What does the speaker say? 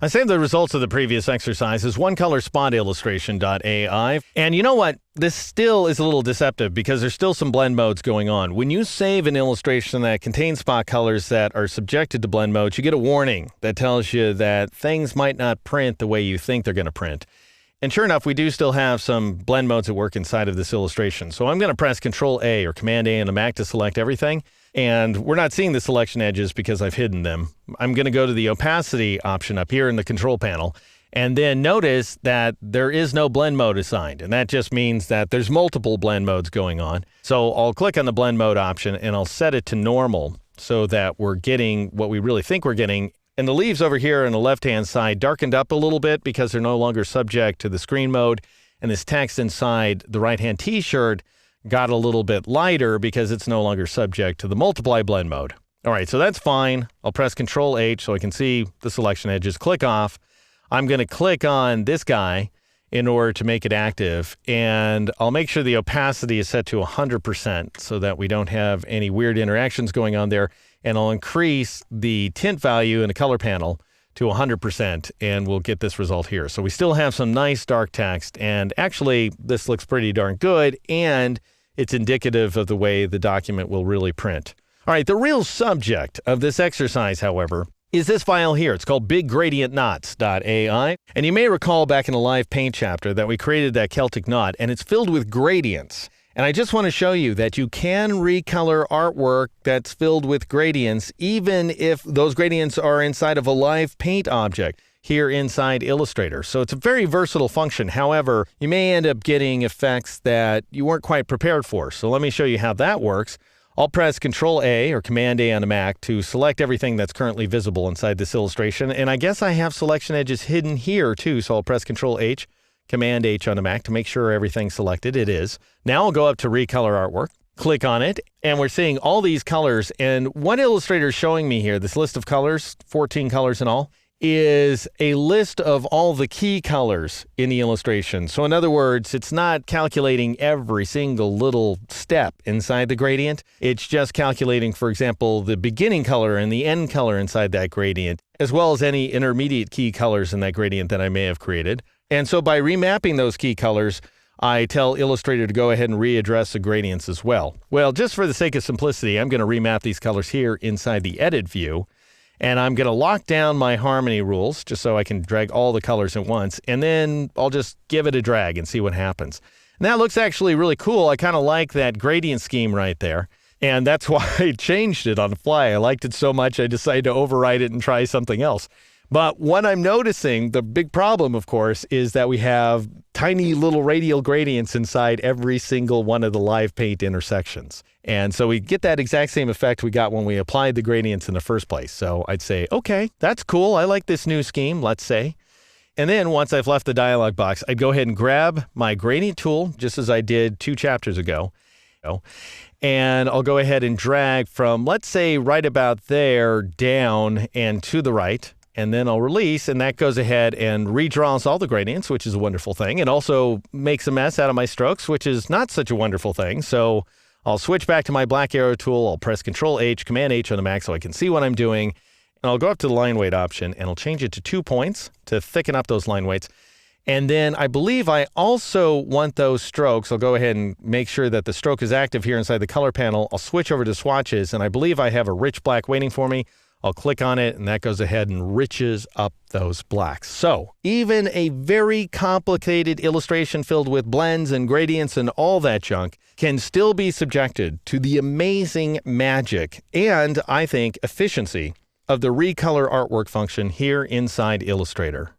I saved the results of the previous exercises, OneColorSpotIllustration.ai. And you know what? This still is a little deceptive because there's still some blend modes going on. When you save an illustration that contains spot colors that are subjected to blend modes, you get a warning that tells you that things might not print the way you think they're going to print. And sure enough, we do still have some blend modes at work inside of this illustration. So I'm going to press Control-A or Command-A on a Mac to select everything. And we're not seeing the selection edges because I've hidden them. I'm going to go to the opacity option up here in the control panel. And then notice that there is no blend mode assigned. And that just means that there's multiple blend modes going on. So I'll click on the blend mode option and I'll set it to normal so that we're getting what we really think we're getting. And the leaves over here on the left-hand side darkened up a little bit because they're no longer subject to the screen mode. And this text inside the right-hand t-shirt got a little bit lighter because it's no longer subject to the multiply blend mode. All right, so that's fine. I'll press Control-H so I can see the selection edges. Click off. I'm going to click on this guy in order to make it active. And I'll make sure the opacity is set to 100% so that we don't have any weird interactions going on there. And I'll increase the tint value in the color panel to 100%, and we'll get this result here. So we still have some nice dark text, and actually this looks pretty darn good, and it's indicative of the way the document will really print. All right, the real subject of this exercise, however, is this file here. It's called BigGradientKnots.ai. And you may recall back in the Live Paint chapter that we created that Celtic knot, and it's filled with gradients. And I just want to show you that you can recolor artwork that's filled with gradients, even if those gradients are inside of a live paint object here inside Illustrator. So it's a very versatile function. However, you may end up getting effects that you weren't quite prepared for. So let me show you how that works. I'll press Control-A or Command-A on the Mac to select everything that's currently visible inside this illustration. And I guess I have selection edges hidden here too. So I'll press Control-H. Command-H on the Mac to make sure everything's selected. It is. Now I'll go up to Recolor Artwork, click on it, and we're seeing all these colors. And what Illustrator is showing me here, this list of colors, 14 colors in all, is a list of all the key colors in the illustration. So in other words, it's not calculating every single little step inside the gradient. It's just calculating, for example, the beginning color and the end color inside that gradient, as well as any intermediate key colors in that gradient that I may have created. And so by remapping those key colors, I tell Illustrator to go ahead and readdress the gradients as well. Well, just for the sake of simplicity, I'm going to remap these colors here inside the Edit view. And I'm going to lock down my harmony rules just so I can drag all the colors at once. And then I'll just give it a drag and see what happens. And that looks actually really cool. I kind of like that gradient scheme right there. And that's why I changed it on the fly. I liked it so much I decided to override it and try something else. But what I'm noticing, the big problem, of course, is that we have tiny little radial gradients inside every single one of the live paint intersections. And so we get that exact same effect we got when we applied the gradients in the first place. So I'd say, okay, that's cool. I like this new scheme, let's say. And then once I've left the dialog box, I'd go ahead and grab my gradient tool, just as I did 2 chapters ago. And I'll go ahead and drag from, let's say, right about there down and to the right. And then I'll release, and that goes ahead and redraws all the gradients, which is a wonderful thing. And also makes a mess out of my strokes, which is not such a wonderful thing. So I'll switch back to my black arrow tool. I'll press Control-H, Command-H on the Mac so I can see what I'm doing. And I'll go up to the line weight option, and I'll change it to 2 points to thicken up those line weights. And then I believe I also want those strokes. I'll go ahead and make sure that the stroke is active here inside the color panel. I'll switch over to swatches, and I believe I have a rich black waiting for me. I'll click on it, and that goes ahead and riches up those blacks. So even a very complicated illustration filled with blends and gradients and all that junk can still be subjected to the amazing magic and, I think, efficiency of the Recolor Artwork function here inside Illustrator.